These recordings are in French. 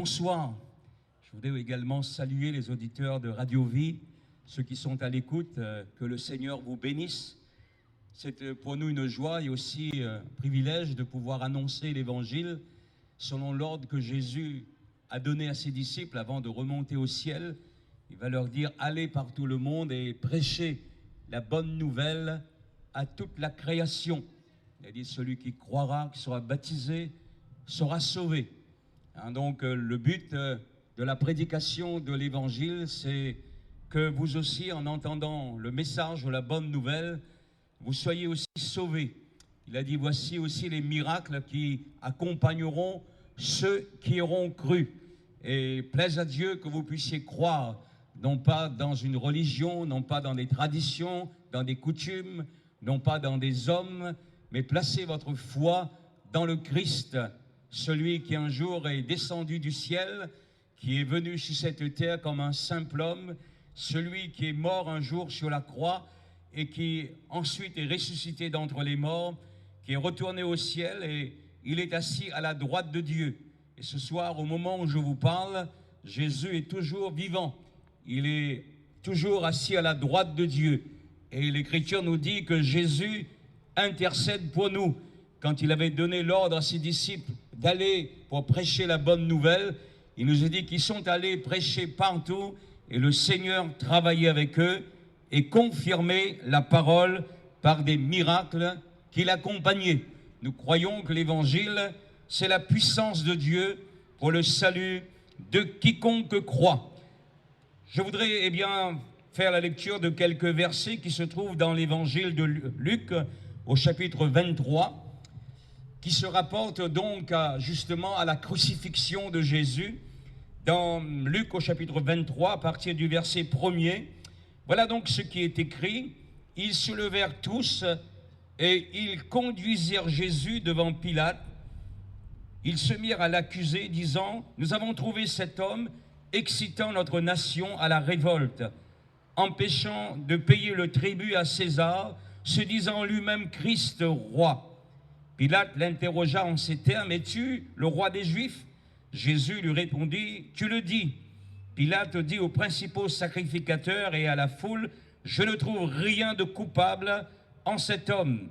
Bonsoir. Je voudrais également saluer les auditeurs de Radio Vie, ceux qui sont à l'écoute, que le Seigneur vous bénisse. C'est pour nous une joie et aussi un privilège de pouvoir annoncer l'Évangile selon l'ordre que Jésus a donné à ses disciples avant de remonter au ciel. Il va leur dire: allez par tout le monde et prêchez la bonne nouvelle à toute la création. Il a dit: celui qui croira, qui sera baptisé, sera sauvé. Donc le but de la prédication de l'Évangile, c'est que vous aussi, en entendant le message de la bonne nouvelle, vous soyez aussi sauvés. Il a dit: voici aussi les miracles qui accompagneront ceux qui auront cru. Et plaise à Dieu que vous puissiez croire, non pas dans une religion, non pas dans des traditions, dans des coutumes, non pas dans des hommes, mais placez votre foi dans le Christ, celui qui un jour est descendu du ciel, qui est venu sur cette terre comme un simple homme, celui qui est mort un jour sur la croix et qui ensuite est ressuscité d'entre les morts, qui est retourné au ciel et il est assis à la droite de Dieu. Et ce soir, au moment où je vous parle, Jésus est toujours vivant. Il est toujours assis à la droite de Dieu. Et l'Écriture nous dit que Jésus intercède pour nous. Quand il avait donné l'ordre à ses disciples d'aller pour prêcher la bonne nouvelle, il nous a dit qu'ils sont allés prêcher partout et le Seigneur travaillait avec eux et confirmait la parole par des miracles qui l'accompagnaient. Nous croyons que l'Évangile, c'est la puissance de Dieu pour le salut de quiconque croit. Je voudrais faire la lecture de quelques versets qui se trouvent dans l'Évangile de Luc au chapitre 23, qui se rapporte donc justement à la crucifixion de Jésus. Dans Luc au chapitre 23, à partir du verset 1er, voilà donc ce qui est écrit. Ils se levèrent tous et ils conduisirent Jésus devant Pilate. Ils se mirent à l'accuser, disant: nous avons trouvé cet homme excitant notre nation à la révolte, empêchant de payer le tribut à César, se disant lui-même Christ roi. Pilate l'interrogea en ces termes: es-tu le roi des Juifs? Jésus lui répondit: tu le dis. Pilate dit aux principaux sacrificateurs et à la foule: je ne trouve rien de coupable en cet homme.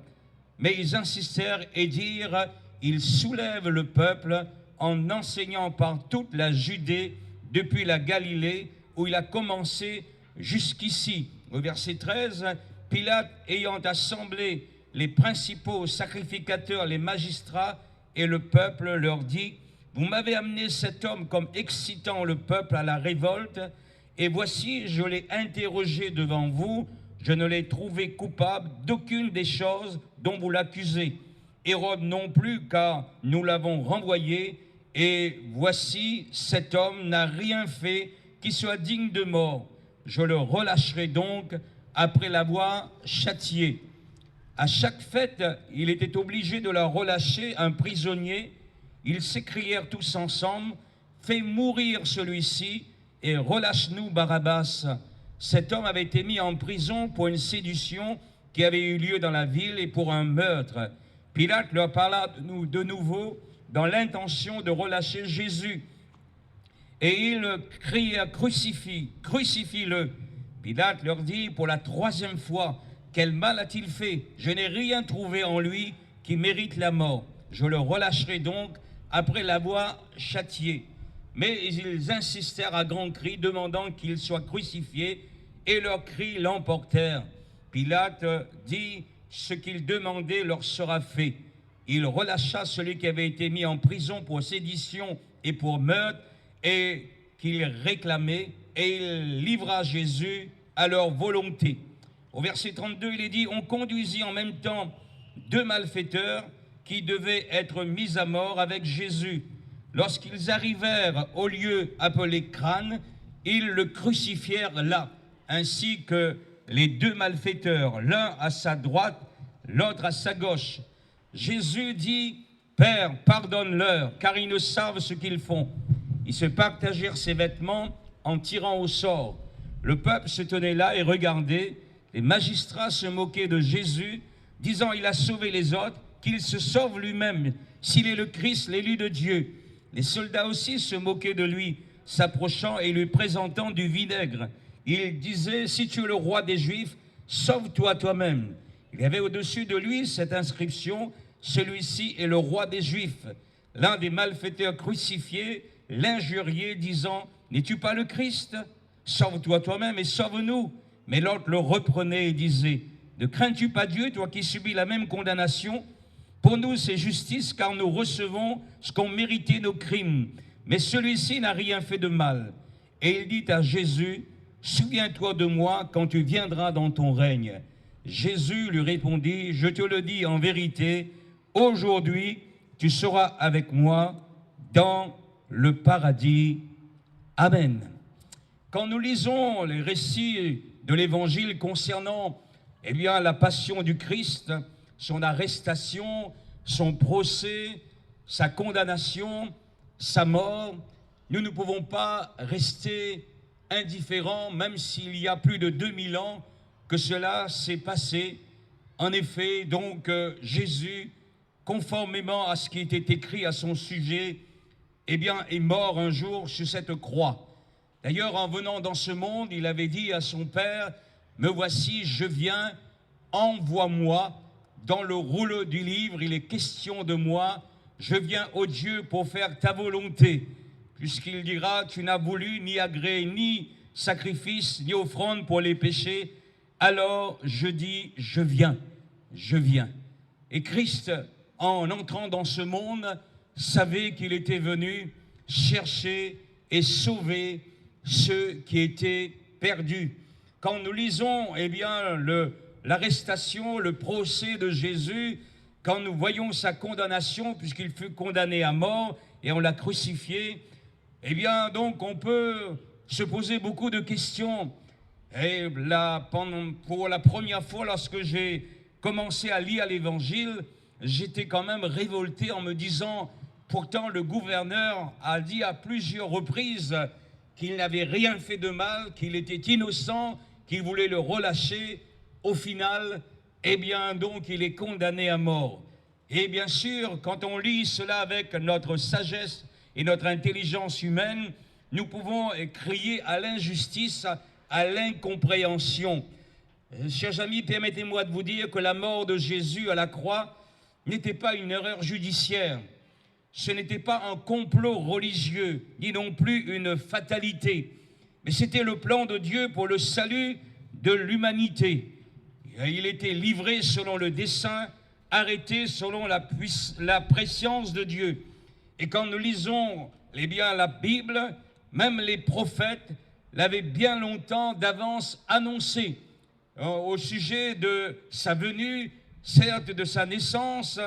Mais ils insistèrent et dirent: il soulève le peuple en enseignant par toute la Judée, depuis la Galilée où il a commencé jusqu'ici. Au verset 13, Pilate, ayant assemblé les principaux sacrificateurs, les magistrats et le peuple, leur dit: vous m'avez amené cet homme comme excitant le peuple à la révolte, et voici, je l'ai interrogé devant vous, je ne l'ai trouvé coupable d'aucune des choses dont vous l'accusez. Hérode non plus, car nous l'avons renvoyé, et voici, cet homme n'a rien fait qui soit digne de mort. Je le relâcherai donc après l'avoir châtié. À chaque fête, il était obligé de leur relâcher un prisonnier. Ils s'écrièrent tous ensemble: fais mourir celui-ci et relâche-nous Barabbas. Cet homme avait été mis en prison pour une séduction qui avait eu lieu dans la ville et pour un meurtre. Pilate leur parla de nouveau dans l'intention de relâcher Jésus. Et ils crièrent: crucifie, crucifie-le. Pilate leur dit pour la troisième fois: quel mal a-t-il fait? Je n'ai rien trouvé en lui qui mérite la mort. Je le relâcherai donc après l'avoir châtié. Mais ils insistèrent à grands cris, demandant qu'il soit crucifié, et leurs cris l'emportèrent. Pilate dit: ce qu'ils demandaient leur sera fait. Il relâcha celui qui avait été mis en prison pour sédition et pour meurtre, et qu'il réclamait, et il livra Jésus à leur volonté. Au verset 32, il est dit: on conduisit en même temps deux malfaiteurs qui devaient être mis à mort avec Jésus. Lorsqu'ils arrivèrent au lieu appelé Crâne, ils le crucifièrent là, ainsi que les deux malfaiteurs, l'un à sa droite, l'autre à sa gauche. Jésus dit: Père, pardonne-leur, car ils ne savent ce qu'ils font. Ils se partagèrent ses vêtements en tirant au sort. Le peuple se tenait là et regardait. Les magistrats se moquaient de Jésus, disant: il a sauvé les autres, qu'il se sauve lui-même, s'il est le Christ, l'élu de Dieu. Les soldats aussi se moquaient de lui, s'approchant et lui présentant du vinaigre. Ils disaient, si tu es le roi des Juifs, sauve-toi toi-même. Il y avait au-dessus de lui cette inscription, celui-ci est le roi des Juifs. L'un des malfaiteurs crucifiés l'injuriait, disant, n'es-tu pas le Christ? Sauve-toi toi-même et sauve-nous. Mais l'autre le reprenait et disait, ne crains-tu pas Dieu, toi qui subis la même condamnation? Pour nous, c'est justice, car nous recevons ce qu'ont mérité nos crimes. Mais celui-ci n'a rien fait de mal. Et il dit à Jésus, souviens-toi de moi quand tu viendras dans ton règne. Jésus lui répondit, je te le dis en vérité, aujourd'hui, tu seras avec moi dans le paradis. Amen. Quand nous lisons les récits de l'Évangile concernant la passion du Christ, son arrestation, son procès, sa condamnation, sa mort, nous ne pouvons pas rester indifférents, même s'il y a plus de 2000 ans que cela s'est passé. En effet, donc, Jésus, conformément à ce qui était écrit à son sujet, est mort un jour sur cette croix. D'ailleurs, en venant dans ce monde, il avait dit à son Père, « Me voici, je viens, envoie-moi. » Dans le rouleau du livre, il est question de moi. Je viens, ô Dieu, pour faire ta volonté. Puisqu'il dira, tu n'as voulu ni agrès, ni sacrifice, ni offrande pour les péchés. Alors je dis, je viens, je viens. Et Christ, en entrant dans ce monde, savait qu'il était venu chercher et sauver ceux qui étaient perdus. Quand nous lisons, l'arrestation, le procès de Jésus, quand nous voyons sa condamnation, puisqu'il fut condamné à mort et on l'a crucifié, donc on peut se poser beaucoup de questions. Et là, pour la première fois, lorsque j'ai commencé à lire l'Évangile, j'étais quand même révolté en me disant, pourtant le gouverneur a dit à plusieurs reprises qu'il n'avait rien fait de mal, qu'il était innocent, qu'il voulait le relâcher. Au final, donc il est condamné à mort. Et bien sûr, quand on lit cela avec notre sagesse et notre intelligence humaine, nous pouvons crier à l'injustice, à l'incompréhension. Chers amis, permettez-moi de vous dire que la mort de Jésus à la croix n'était pas une erreur judiciaire. Ce n'était pas un complot religieux, ni non plus une fatalité. Mais c'était le plan de Dieu pour le salut de l'humanité. Il était livré selon le dessein, arrêté selon la prescience de Dieu. Et quand nous lisons la Bible, même les prophètes l'avaient bien longtemps d'avance annoncé au sujet de sa venue, certes de sa naissance,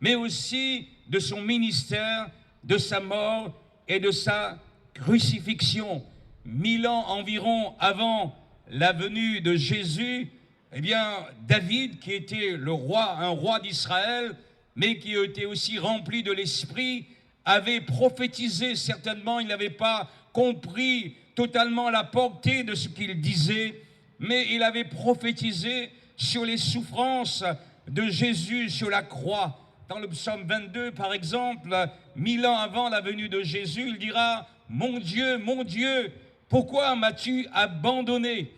mais aussi de son ministère, de sa mort et de sa crucifixion. 1000 ans environ avant la venue de Jésus, David, qui était un roi d'Israël, mais qui était aussi rempli de l'Esprit, avait prophétisé. Certainement, il n'avait pas compris totalement la portée de ce qu'il disait, mais il avait prophétisé sur les souffrances de Jésus sur la croix. Dans le psaume 22, par exemple, 1000 ans avant la venue de Jésus, il dira « Mon Dieu, pourquoi m'as-tu abandonné ?»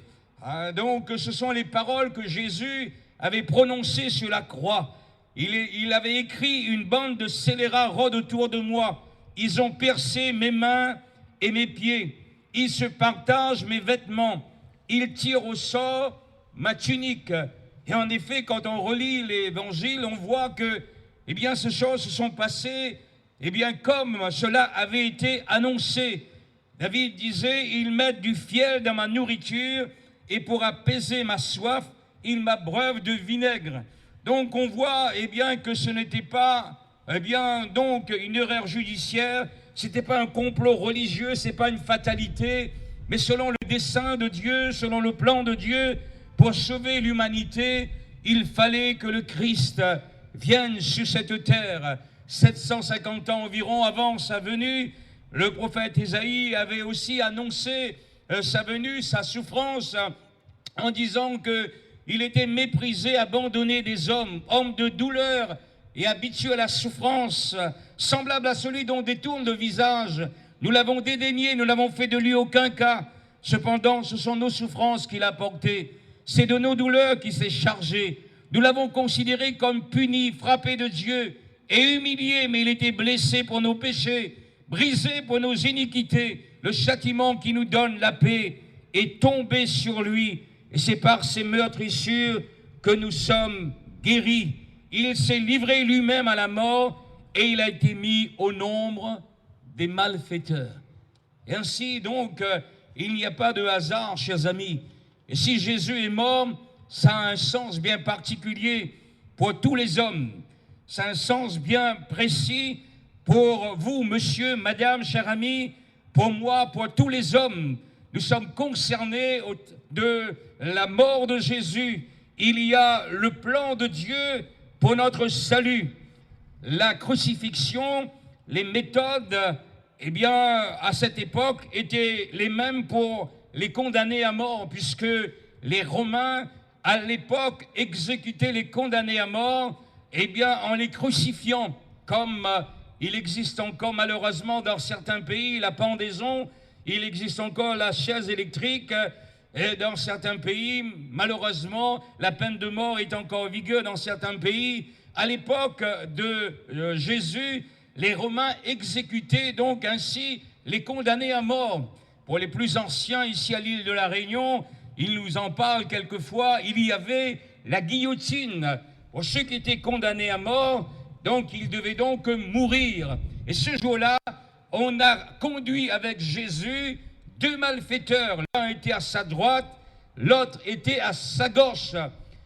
Donc, ce sont les paroles que Jésus avait prononcées sur la croix. Il avait écrit, une bande de scélérats rôde autour de moi. Ils ont percé mes mains et mes pieds. Ils se partagent mes vêtements. Ils tirent au sort ma tunique. Et en effet, quand on relit l'Évangile, on voit que, ces choses se sont passées, comme cela avait été annoncé. David disait, ils mettent du fiel dans ma nourriture, et pour apaiser ma soif, ils m'abreuvent de vinaigre. Donc on voit que ce n'était pas une erreur judiciaire, ce n'était pas un complot religieux, ce n'est pas une fatalité, mais selon le dessein de Dieu, selon le plan de Dieu, pour sauver l'humanité, il fallait que le Christ vienne sur cette terre. 750 ans environ avant sa venue, le prophète Ésaïe avait aussi annoncé sa venue, sa souffrance, en disant qu'il était méprisé, abandonné des hommes, homme de douleur et habitué à la souffrance, semblable à celui dont détourne le visage. Nous l'avons dédaigné, nous n'avons fait de lui aucun cas. Cependant, ce sont nos souffrances qu'il a portées. C'est de nos douleurs qu'il s'est chargé. Nous l'avons considéré comme puni, frappé de Dieu et humilié, mais il était blessé pour nos péchés, brisé pour nos iniquités. Le châtiment qui nous donne la paix est tombé sur lui. Et c'est par ses meurtrissures que nous sommes guéris. Il s'est livré lui-même à la mort et il a été mis au nombre des malfaiteurs. Et ainsi, donc, il n'y a pas de hasard, chers amis. Et si Jésus est mort, ça a un sens bien particulier pour tous les hommes. Ça a un sens bien précis pour vous, monsieur, madame, cher ami, pour moi, pour tous les hommes. Nous sommes concernés de la mort de Jésus. Il y a le plan de Dieu pour notre salut. La crucifixion, les méthodes, eh bien, à cette époque, étaient les mêmes pour les condamnés à mort, puisque les Romains, à l'époque, exécutaient les condamnés à mort, eh bien, en les crucifiant, comme il existe encore malheureusement dans certains pays la pendaison, il existe encore la chaise électrique, et dans certains pays, malheureusement, la peine de mort est encore en vigueur dans certains pays. À l'époque de Jésus, les Romains exécutaient donc ainsi les condamnés à mort. Pour les plus anciens, ici à l'île de la Réunion, ils nous en parlent quelquefois, il y avait la guillotine. Pour ceux qui étaient condamnés à mort, donc ils devaient donc mourir. Et ce jour-là, on a conduit avec Jésus deux malfaiteurs. L'un était à sa droite, l'autre était à sa gauche.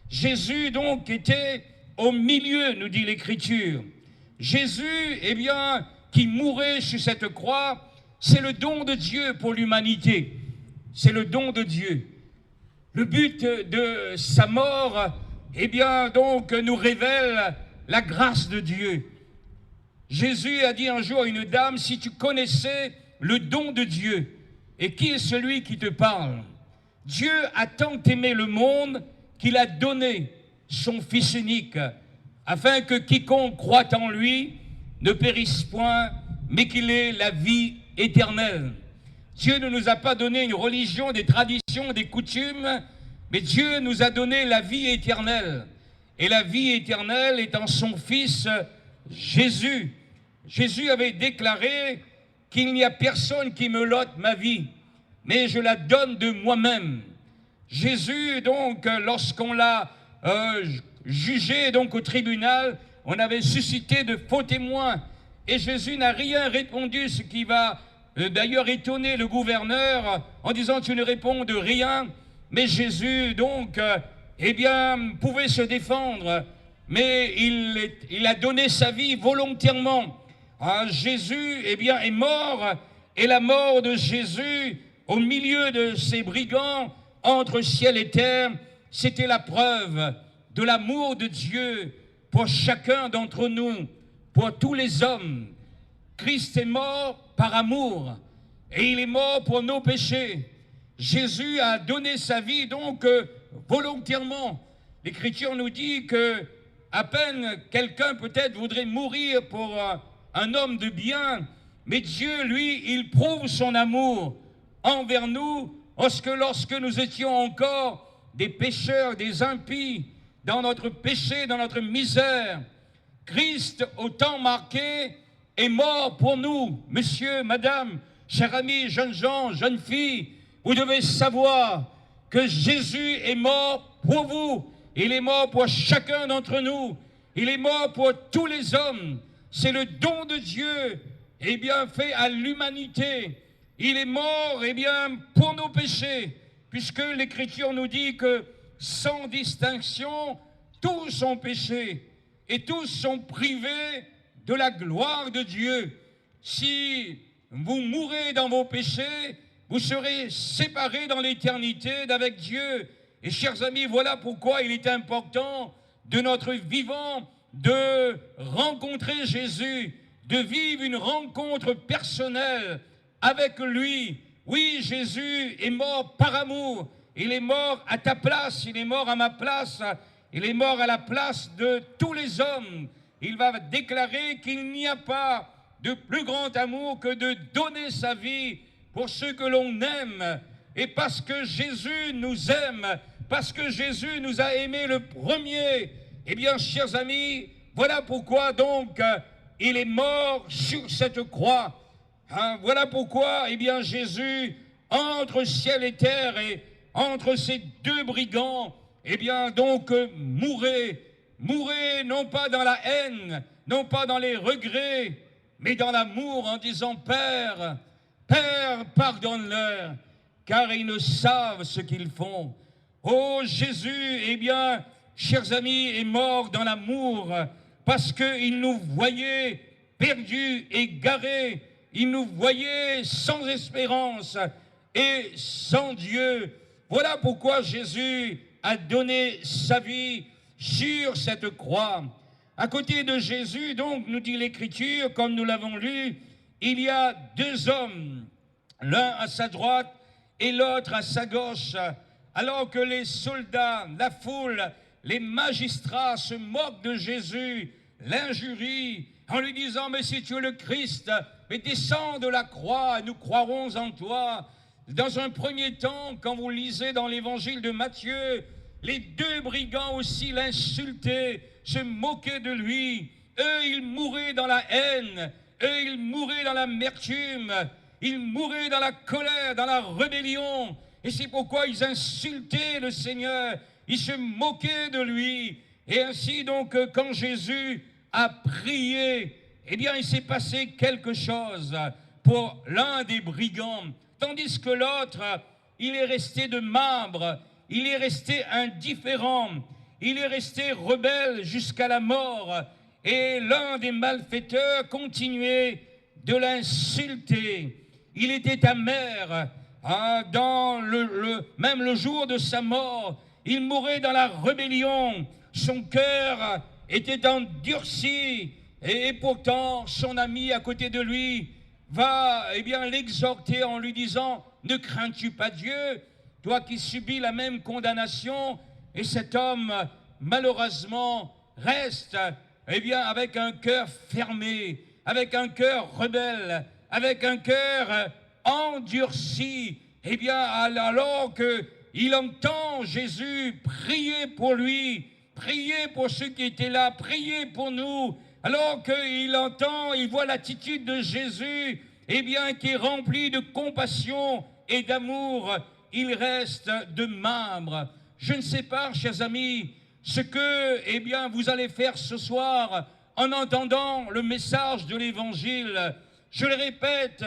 Jésus donc était au milieu, nous dit l'Écriture. Jésus, eh bien, qui mourait sur cette croix, c'est le don de Dieu pour l'humanité. C'est le don de Dieu. Le but de sa mort, eh bien, donc, nous révèle la grâce de Dieu. Jésus a dit un jour à une dame, si tu connaissais le don de Dieu, et qui est celui qui te parle? Dieu a tant aimé le monde qu'il a donné son Fils unique, afin que quiconque croit en lui ne périsse point, mais qu'il ait la vie éternelle. Dieu ne nous a pas donné une religion, des traditions, des coutumes, mais Dieu nous a donné la vie éternelle. Et la vie éternelle est en son Fils Jésus. Jésus avait déclaré qu'il n'y a personne qui me l'ôte ma vie, mais je la donne de moi-même. Jésus, donc, lorsqu'on l'a jugé donc, au tribunal, on avait suscité de faux témoins. Et Jésus n'a rien répondu, ce qui va d'ailleurs étonner le gouverneur en disant « tu ne réponds de rien ». Mais Jésus, donc, eh bien, pouvait se défendre, mais il a donné sa vie volontairement. Jésus, eh bien, est mort, et la mort de Jésus, au milieu de ces brigands, entre ciel et terre, c'était la preuve de l'amour de Dieu pour chacun d'entre nous, pour tous les hommes. Christ est mort par amour, et il est mort pour nos péchés. Jésus a donné sa vie donc volontairement. L'Écriture nous dit que à peine quelqu'un peut-être voudrait mourir pour un homme de bien, mais Dieu, lui, il prouve son amour envers nous lorsque nous étions encore des pécheurs, des impies, dans notre péché, dans notre misère. Christ, au temps marqué, est mort pour nous. Monsieur, madame, chers amis, jeunes gens, jeunes filles, vous devez savoir que Jésus est mort pour vous. Il est mort pour chacun d'entre nous. Il est mort pour tous les hommes. C'est le don de Dieu, eh bien, fait à l'humanité. Il est mort, eh bien, pour nos péchés, puisque l'Écriture nous dit que sans distinction, tous ont péché et tous sont privés de la gloire de Dieu. Si vous mourrez dans vos péchés, vous serez séparés dans l'éternité d'avec Dieu. Et chers amis, voilà pourquoi il est important de notre vivant de rencontrer Jésus, de vivre une rencontre personnelle avec lui. Oui, Jésus est mort par amour. Il est mort à ta place, il est mort à ma place, il est mort à la place de tous les hommes. il va déclarer qu'il n'y a pas de plus grand amour que de donner sa vie pour ceux que l'on aime. Et parce que Jésus nous aime, parce que Jésus nous a aimés le premier, eh bien, chers amis, voilà pourquoi donc il est mort sur cette croix. Hein, voilà pourquoi, eh bien, Jésus, entre ciel et terre et entre ces deux brigands, eh bien, donc, mourait non pas dans la haine, non pas dans les regrets, mais dans l'amour en disant, Père, Père, pardonne-leur, car ils ne savent ce qu'ils font. Oh, Jésus, eh bien, chers amis, est mort dans l'amour, parce qu'il nous voyait perdus, égarés, il nous voyait sans espérance et sans Dieu. Voilà pourquoi Jésus a donné sa vie sur cette croix. À côté de Jésus, donc, nous dit l'Écriture, comme nous l'avons lu, il y a deux hommes, l'un à sa droite et l'autre à sa gauche, alors que les soldats, la foule, les magistrats se moquent de Jésus, l'injurient, en lui disant, mais si tu es le Christ, mais descends de la croix, nous croirons en toi. Dans un premier temps, quand vous lisez dans l'évangile de Matthieu, les deux brigands aussi l'insultaient, se moquaient de lui. Eux, ils mouraient dans la haine, eux, ils mouraient dans l'amertume, ils mouraient dans la colère, dans la rébellion. Et c'est pourquoi ils insultaient le Seigneur, ils se moquaient de lui. Et ainsi donc, quand Jésus a prié, eh bien, il s'est passé quelque chose pour l'un des brigands, tandis que l'autre, il est resté de marbre, il est resté indifférent, il est resté rebelle jusqu'à la mort. Et l'un des malfaiteurs continuait de l'insulter. Il était amer. Dans même le jour de sa mort, il mourait dans la rébellion. Son cœur était endurci. Et pourtant, son ami à côté de lui va l'exhorter en lui disant, ne crains-tu pas Dieu, toi qui subis la même condamnation? Et cet homme, malheureusement, reste avec un cœur fermé, avec un cœur rebelle, avec un cœur endurci. Alors qu'il entend Jésus prier pour lui, prier pour ceux qui étaient là, prier pour nous, alors qu'il entend, il voit l'attitude de Jésus, qui est remplie de compassion et d'amour, il reste de marbre. Je ne sais pas, chers amis, ce que vous allez faire ce soir en entendant le message de l'Évangile. Je le répète,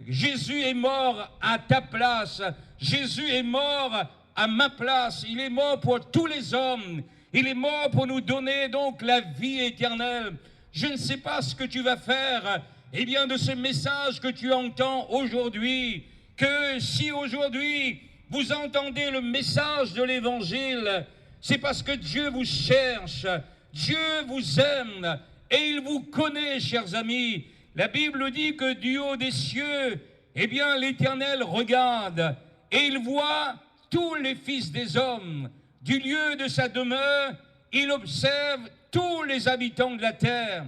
Jésus est mort à ta place, Jésus est mort à ma place, il est mort pour tous les hommes, il est mort pour nous donner donc la vie éternelle. Je ne sais pas ce que tu vas faire, de ce message que tu entends aujourd'hui, que si aujourd'hui vous entendez le message de l'Évangile, c'est parce que Dieu vous cherche, Dieu vous aime et il vous connaît, chers amis. La Bible dit que du haut des cieux, l'Éternel regarde et il voit tous les fils des hommes. Du lieu de sa demeure, il observe tous les habitants de la terre.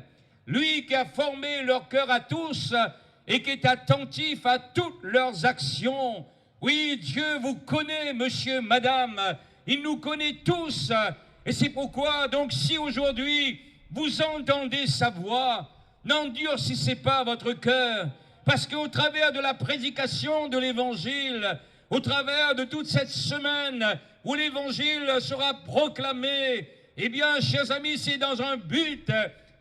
Lui qui a formé leur cœur à tous et qui est attentif à toutes leurs actions. Oui, Dieu vous connaît, monsieur, madame, il nous connaît tous. Et c'est pourquoi, donc, si aujourd'hui vous entendez sa voix, n'endurcissez pas votre cœur, parce qu'au travers de la prédication de l'Évangile, au travers de toute cette semaine où l'Évangile sera proclamé, chers amis, c'est dans un but.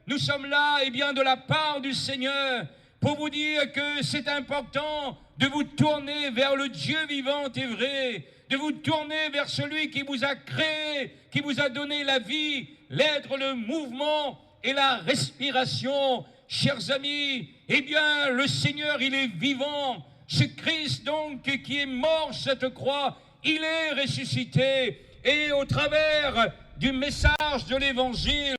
Nous sommes là, de la part du Seigneur, pour vous dire que c'est important de vous tourner vers le Dieu vivant et vrai, de vous tourner vers celui qui vous a créé, qui vous a donné la vie, l'être, le mouvement et la respiration. Chers amis, le Seigneur, il est vivant. Ce Christ, donc, qui est mort sur cette croix, il est ressuscité. Et au travers du message de l'Évangile,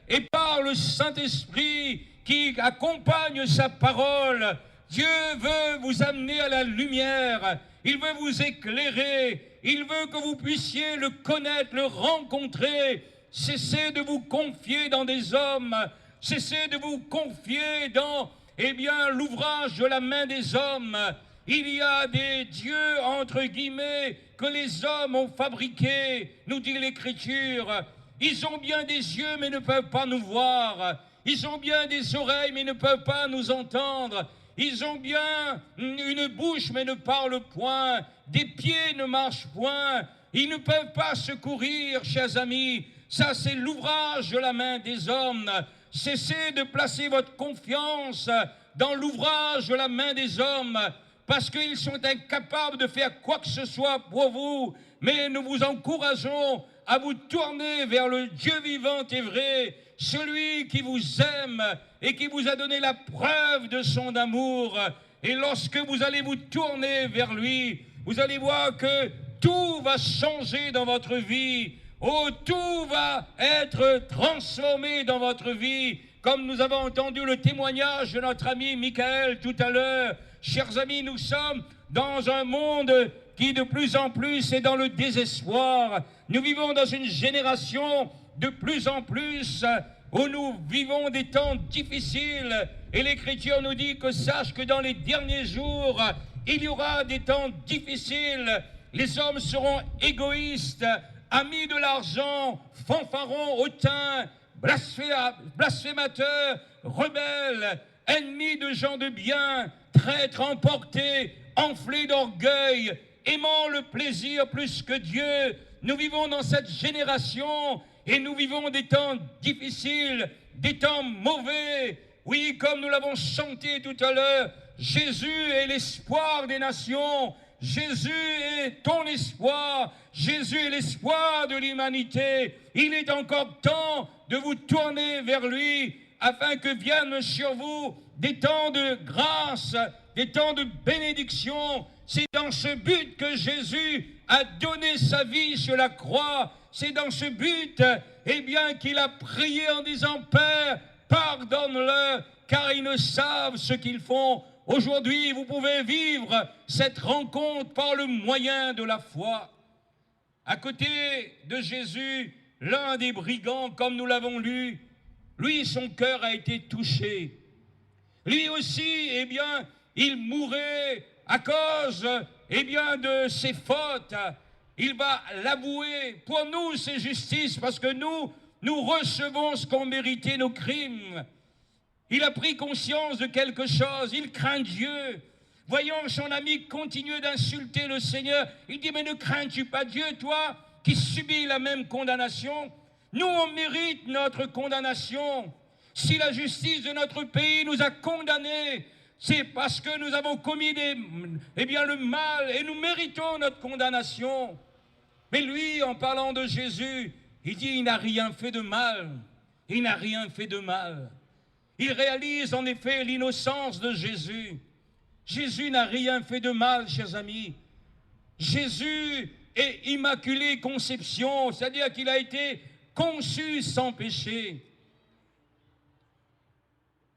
et par le Saint-Esprit qui accompagne sa parole, Dieu veut vous amener à la lumière, il veut vous éclairer, il veut que vous puissiez le connaître, le rencontrer. Cessez de vous confier dans des hommes, Cessez de vous confier dans, l'ouvrage de la main des hommes. Il y a des dieux, entre guillemets, que les hommes ont fabriqués, nous dit l'Écriture. Ils ont bien des yeux, mais ne peuvent pas nous voir. Ils ont bien des oreilles, mais ne peuvent pas nous entendre. Ils ont bien une bouche, mais ne parlent point. Des pieds ne marchent point. Ils ne peuvent pas secourir, chers amis. Ça, c'est l'ouvrage de la main des hommes. Cessez de placer votre confiance dans l'ouvrage de la main des hommes, parce qu'ils sont incapables de faire quoi que ce soit pour vous. Mais nous vous encourageons à vous tourner vers le Dieu vivant et vrai, celui qui vous aime et qui vous a donné la preuve de son amour. Et lorsque vous allez vous tourner vers lui, vous allez voir que tout va changer dans votre vie. Oh, tout va être transformé dans votre vie, comme nous avons entendu le témoignage de notre ami Michael tout à l'heure. Chers amis, nous sommes dans un monde qui de plus en plus est dans le désespoir. Nous vivons dans une génération de plus en plus où nous vivons des temps difficiles. Et l'Écriture nous dit que sache que dans les derniers jours, il y aura des temps difficiles. Les hommes seront égoïstes, amis de l'argent, fanfarons, hautains, blasphémateurs, rebelles, ennemis de gens de bien, traîtres emportés, enflés d'orgueil, aimant le plaisir plus que Dieu. Nous vivons dans cette génération et nous vivons des temps difficiles, des temps mauvais. Oui, comme nous l'avons chanté tout à l'heure, Jésus est l'espoir des nations. Jésus est ton espoir. Jésus est l'espoir de l'humanité. Il est encore temps de vous tourner vers lui afin que viennent sur vous des temps de grâce, des temps de bénédiction. C'est dans ce but que Jésus a donné sa vie sur la croix. C'est dans ce but, qu'il a prié en disant « Père, pardonne-leur, car ils ne savent ce qu'ils font ». Aujourd'hui, vous pouvez vivre cette rencontre par le moyen de la foi. À côté de Jésus, l'un des brigands, comme nous l'avons lu, lui, son cœur a été touché. Lui aussi, il mourait à cause, de ses fautes. Il va l'avouer. Pour nous, c'est justice, parce que nous recevons ce qu'ont mérité nos crimes. Il a pris conscience de quelque chose, il craint Dieu. Voyant son ami continuer d'insulter le Seigneur, il dit « Mais ne crains-tu pas Dieu, toi, qui subis la même condamnation ?» Nous, on mérite notre condamnation. Si la justice de notre pays nous a condamnés, c'est parce que nous avons commis le mal et nous méritons notre condamnation. Mais lui, en parlant de Jésus, il dit « Il n'a rien fait de mal. Il n'a rien fait de mal. » Il réalise en effet l'innocence de Jésus. Jésus n'a rien fait de mal, chers amis. Jésus est immaculée conception, c'est-à-dire qu'il a été conçu sans péché.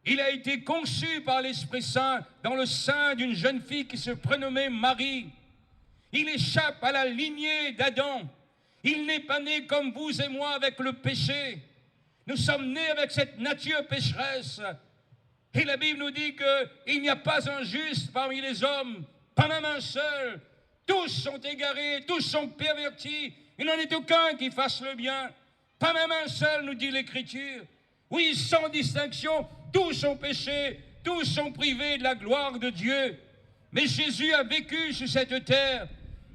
Il a été conçu par l'Esprit Saint dans le sein d'une jeune fille qui se prénommait Marie. Il échappe à la lignée d'Adam. Il n'est pas né comme vous et moi avec le péché. Nous sommes nés avec cette nature pécheresse. Et la Bible nous dit qu'il n'y a pas un juste parmi les hommes, pas même un seul. Tous sont égarés, tous sont pervertis. Il n'en est aucun qui fasse le bien. Pas même un seul, nous dit l'Écriture. Oui, sans distinction, tous sont péchés, tous sont privés de la gloire de Dieu. Mais Jésus a vécu sur cette terre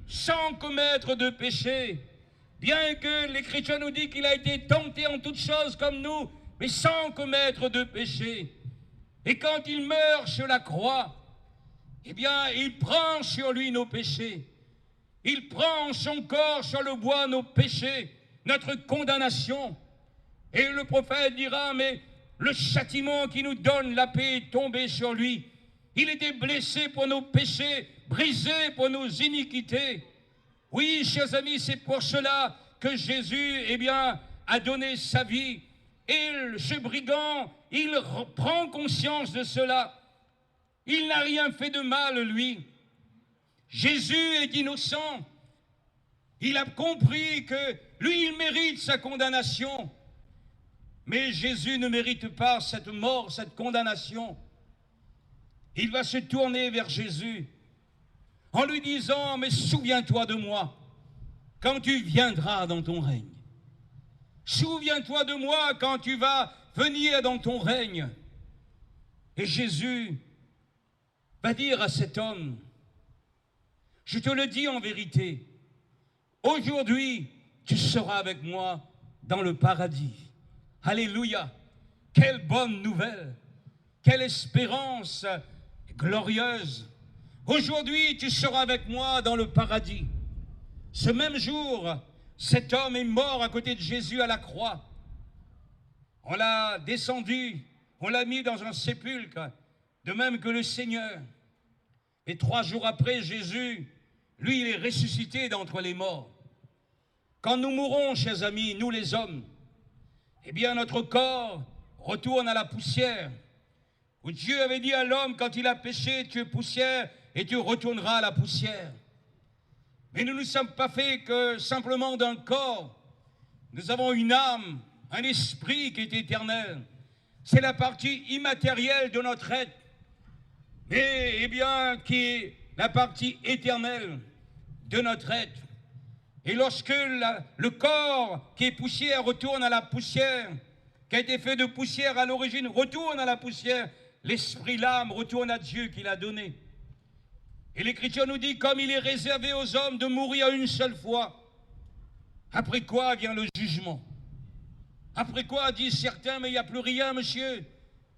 sans commettre de péché. Bien que l'Écriture nous dit qu'il a été tenté en toutes choses comme nous, mais sans commettre de péché. Et quand il meurt sur la croix, il prend sur lui nos péchés. Il prend en son corps sur le bois nos péchés, notre condamnation. Et le prophète dira, mais le châtiment qui nous donne la paix est tombé sur lui. Il était blessé pour nos péchés, brisé pour nos iniquités. Oui, chers amis, c'est pour cela que Jésus, a donné sa vie. Et ce brigand, il prend conscience de cela. Il n'a rien fait de mal, lui. Jésus est innocent. Il a compris que lui, il mérite sa condamnation. Mais Jésus ne mérite pas cette mort, cette condamnation. Il va se tourner vers Jésus en lui disant, mais souviens-toi de moi quand tu viendras dans ton règne. Souviens-toi de moi quand tu vas venir dans ton règne. Et Jésus va dire à cet homme, je te le dis en vérité, aujourd'hui tu seras avec moi dans le paradis. Alléluia! Quelle bonne nouvelle! Quelle espérance glorieuse! Aujourd'hui tu seras avec moi dans le paradis. Ce même jour, cet homme est mort à côté de Jésus à la croix. On l'a descendu, on l'a mis dans un sépulcre, de même que le Seigneur. Et 3 jours après, Jésus, lui, il est ressuscité d'entre les morts. Quand nous mourons, chers amis, nous les hommes, eh bien notre corps retourne à la poussière. Où Dieu avait dit à l'homme, quand il a péché, tu es poussière et tu retourneras à la poussière. Mais nous ne sommes pas faits que simplement d'un corps. Nous avons une âme, un esprit qui est éternel. C'est la partie immatérielle de notre être, mais eh bien, qui est la partie éternelle de notre être. Et lorsque le corps qui est poussière retourne à la poussière, qui a été fait de poussière à l'origine, retourne à la poussière, l'esprit, l'âme retourne à Dieu qui l'a donné. Et l'Écriture nous dit, comme il est réservé aux hommes de mourir une seule fois, après quoi vient le jugement. Après quoi disent certains, mais il n'y a plus rien, monsieur.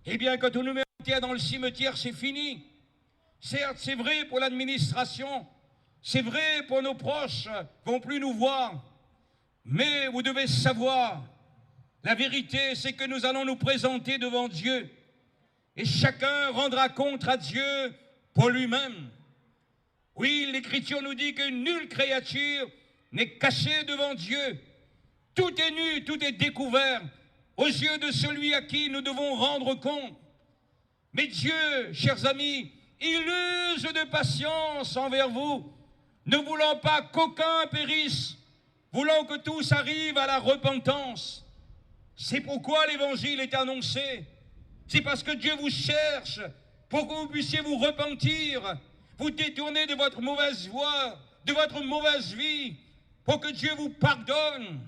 Eh bien, quand on nous met un terre dans le cimetière, c'est fini. Certes, c'est vrai pour l'administration, c'est vrai pour nos proches, ne vont plus nous voir. Mais vous devez savoir, la vérité, c'est que nous allons nous présenter devant Dieu. Et chacun rendra compte à Dieu pour lui-même. Oui, l'Écriture nous dit que nulle créature n'est cachée devant Dieu. Tout est nu, tout est découvert aux yeux de celui à qui nous devons rendre compte. Mais Dieu, chers amis, il use de patience envers vous, ne voulant pas qu'aucun périsse, voulant que tous arrivent à la repentance. C'est pourquoi l'Évangile est annoncé. C'est parce que Dieu vous cherche pour que vous puissiez vous repentir, vous détourner de votre mauvaise voie, de votre mauvaise vie, pour que Dieu vous pardonne.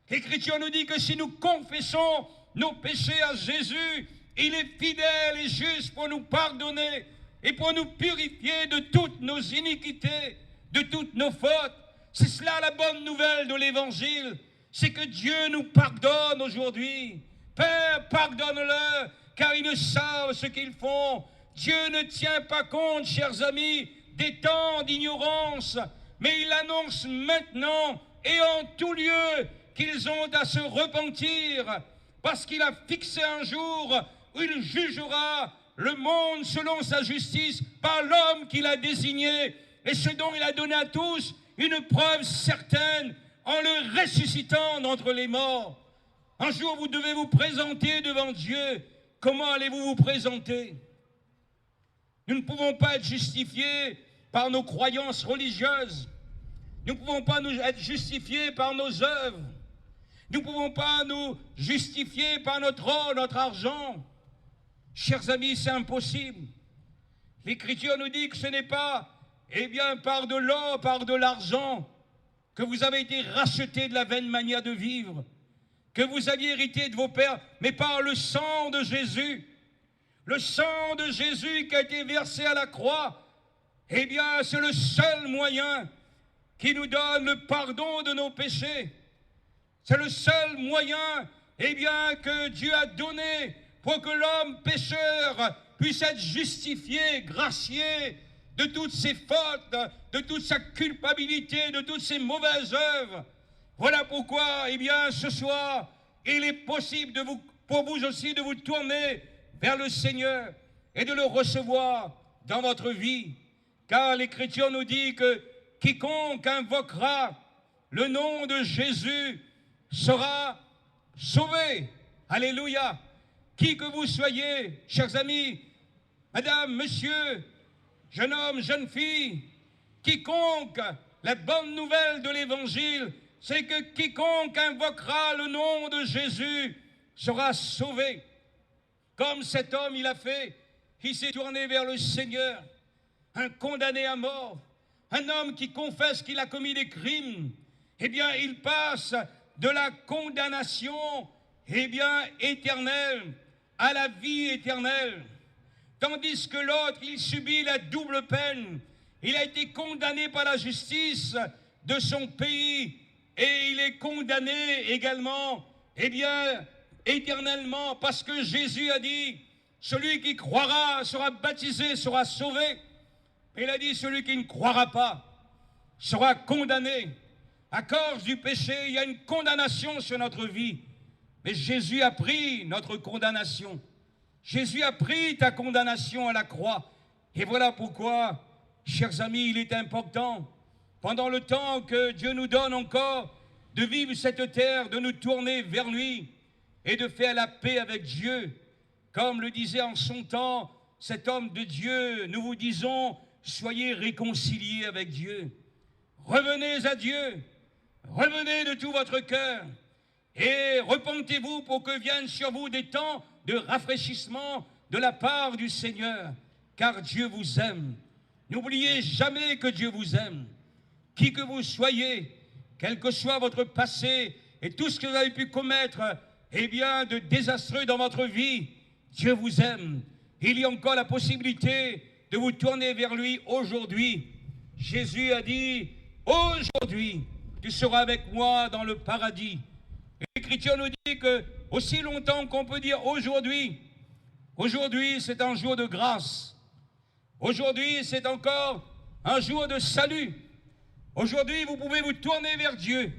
L'Écriture nous dit que si nous confessons nos péchés à Jésus, il est fidèle et juste pour nous pardonner et pour nous purifier de toutes nos iniquités, de toutes nos fautes. C'est cela la bonne nouvelle de l'Évangile, c'est que Dieu nous pardonne aujourd'hui. Père, pardonne-le, car ils ne savent ce qu'ils font. Dieu ne tient pas compte, chers amis, des temps d'ignorance, mais il annonce maintenant et en tout lieu qu'ils ont à se repentir, parce qu'il a fixé un jour où il jugera le monde selon sa justice par l'homme qu'il a désigné, et ce dont il a donné à tous une preuve certaine en le ressuscitant d'entre les morts. Un jour, vous devez vous présenter devant Dieu. Comment allez-vous vous présenter? Nous ne pouvons pas être justifiés par nos croyances religieuses. Nous ne pouvons pas être justifiés par nos œuvres. Nous ne pouvons pas nous justifier par notre or, notre argent. Chers amis, c'est impossible. L'Écriture nous dit que ce n'est pas, eh bien, par de l'or, par de l'argent, que vous avez été rachetés de la vaine manière de vivre, que vous aviez hérité de vos pères, mais par le sang de Jésus. Le sang de Jésus qui a été versé à la croix, eh bien, c'est le seul moyen qui nous donne le pardon de nos péchés. C'est le seul moyen, eh bien, que Dieu a donné pour que l'homme pécheur puisse être justifié, gracié de toutes ses fautes, de toute sa culpabilité, de toutes ses mauvaises œuvres. Voilà pourquoi, eh bien, ce soir, il est possible pour vous aussi de vous tourner vers le Seigneur et de le recevoir dans votre vie. Car l'Écriture nous dit que quiconque invoquera le nom de Jésus sera sauvé. Alléluia. Qui que vous soyez, chers amis, madame, monsieur, jeune homme, jeune fille, quiconque, la bonne nouvelle de l'Évangile, c'est que quiconque invoquera le nom de Jésus sera sauvé. Comme cet homme, il a fait, il s'est tourné vers le Seigneur, un condamné à mort, un homme qui confesse qu'il a commis des crimes, eh bien, il passe de la condamnation, eh bien, éternelle à la vie éternelle. Tandis que l'autre, il subit la double peine. Il a été condamné par la justice de son pays et il est condamné également, eh bien, éternellement, parce que Jésus a dit, celui qui croira sera baptisé, sera sauvé. Il a dit, celui qui ne croira pas sera condamné. À cause du péché, il y a une condamnation sur notre vie. Mais Jésus a pris notre condamnation. Jésus a pris ta condamnation à la croix. Et voilà pourquoi, chers amis, il est important, pendant le temps que Dieu nous donne encore de vivre cette terre, de nous tourner vers lui et de faire la paix avec Dieu. Comme le disait en son temps cet homme de Dieu, nous vous disons, soyez réconciliés avec Dieu. Revenez à Dieu, revenez de tout votre cœur et repentez-vous pour que viennent sur vous des temps de rafraîchissement de la part du Seigneur, car Dieu vous aime. N'oubliez jamais que Dieu vous aime. Qui que vous soyez, quel que soit votre passé et tout ce que vous avez pu commettre, eh bien, de désastreux dans votre vie, Dieu vous aime. Il y a encore la possibilité de vous tourner vers lui aujourd'hui. Jésus a dit, aujourd'hui, tu seras avec moi dans le paradis. L'Écriture nous dit que aussi longtemps qu'on peut dire aujourd'hui, aujourd'hui c'est un jour de grâce. Aujourd'hui c'est encore un jour de salut. Aujourd'hui vous pouvez vous tourner vers Dieu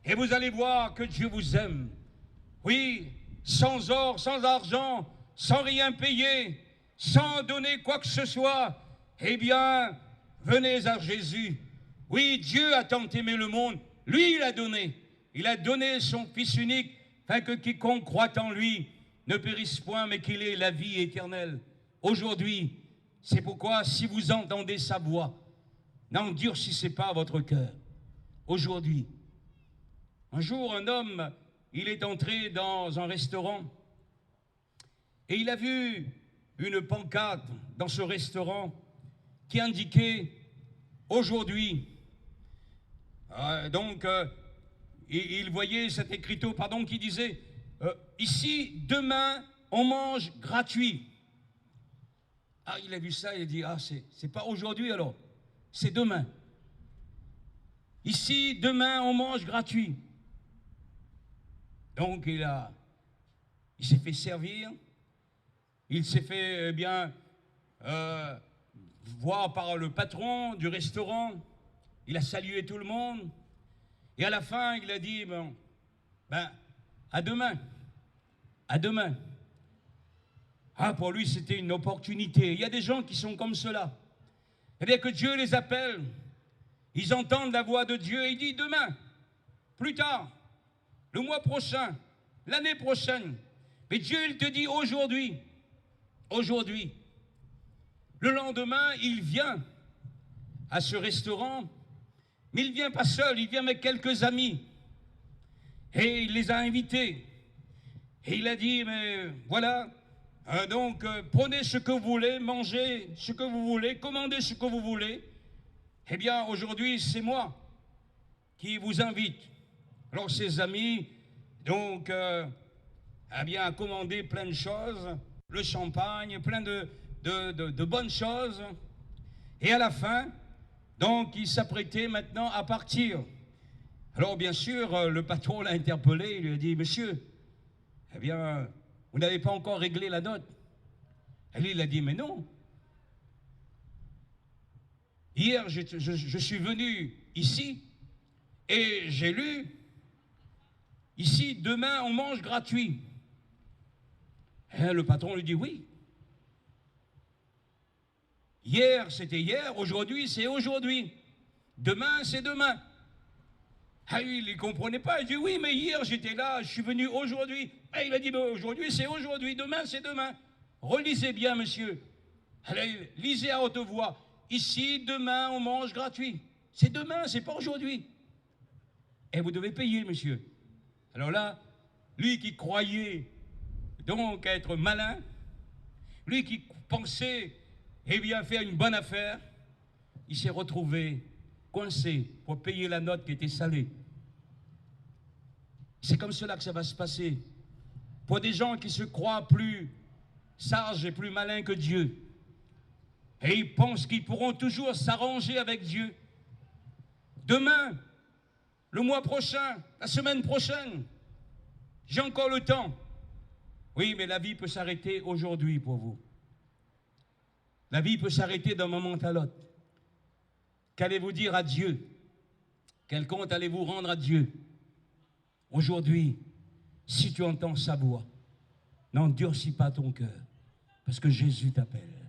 et vous allez voir que Dieu vous aime. Oui, sans or, sans argent, sans rien payer, sans donner quoi que ce soit, eh bien, venez à Jésus. Oui, Dieu a tant aimé le monde, lui il a donné. Il a donné son Fils unique, afin que quiconque croit en lui ne périsse point, mais qu'il ait la vie éternelle. Aujourd'hui, c'est pourquoi, si vous entendez sa voix, n'endurcissez pas votre cœur. Aujourd'hui, un jour, un homme, il est entré dans un restaurant et il a vu une pancarte dans ce restaurant qui indiquait « Aujourd'hui ». Il voyait cet écriteau, qui disait ici, demain, on mange gratuit. Ah, il a vu ça, il a dit, ah, c'est pas aujourd'hui alors, c'est demain. Ici, demain, on mange gratuit. Donc, il s'est fait servir, il s'est fait, voir par le patron du restaurant, il a salué tout le monde. Et à la fin, il a dit, à demain, à demain. Ah, pour lui, c'était une opportunité. Il y a des gens qui sont comme cela. Eh bien, que Dieu les appelle, ils entendent la voix de Dieu et il dit demain, plus tard, le mois prochain, l'année prochaine. Mais Dieu, il te dit aujourd'hui, aujourd'hui. Le lendemain, il vient à ce restaurant. Mais il ne vient pas seul, il vient avec quelques amis. Et il les a invités. Et il a dit, mais voilà, prenez ce que vous voulez, mangez ce que vous voulez, commandez ce que vous voulez. Eh bien, aujourd'hui, c'est moi qui vous invite. Alors, ses amis, a commandé plein de choses, le champagne, plein de bonnes choses. Et à la fin, donc, il s'apprêtait maintenant à partir. Alors, bien sûr, le patron l'a interpellé, il lui a dit, monsieur, eh bien, vous n'avez pas encore réglé la note. Et lui, il a dit, mais non. Hier, je suis venu ici et j'ai lu, ici, demain, on mange gratuit. Et le patron lui dit, oui. Hier, c'était hier, aujourd'hui, c'est aujourd'hui. Demain, c'est demain. Ah, il ne comprenait pas. Il dit, oui, mais hier, j'étais là, je suis venu aujourd'hui. Et il a dit, aujourd'hui, c'est aujourd'hui, demain, c'est demain. Relisez bien, monsieur. Allez, lisez à haute voix. Ici, demain, on mange gratuit. C'est demain, c'est pas aujourd'hui. Et vous devez payer, monsieur. Alors là, lui qui croyait donc à être malin. Lui qui pensait, eh bien, faire une bonne affaire, il s'est retrouvé coincé pour payer la note qui était salée. C'est comme cela que ça va se passer. Pour des gens qui se croient plus sages et plus malins que Dieu. Et ils pensent qu'ils pourront toujours s'arranger avec Dieu. Demain, le mois prochain, la semaine prochaine, j'ai encore le temps. Oui, mais la vie peut s'arrêter aujourd'hui pour vous. La vie peut s'arrêter d'un moment à l'autre. Qu'allez-vous dire à Dieu? Quel compte allez-vous rendre à Dieu? Aujourd'hui, si tu entends sa voix, n'endurcis pas ton cœur, parce que Jésus t'appelle.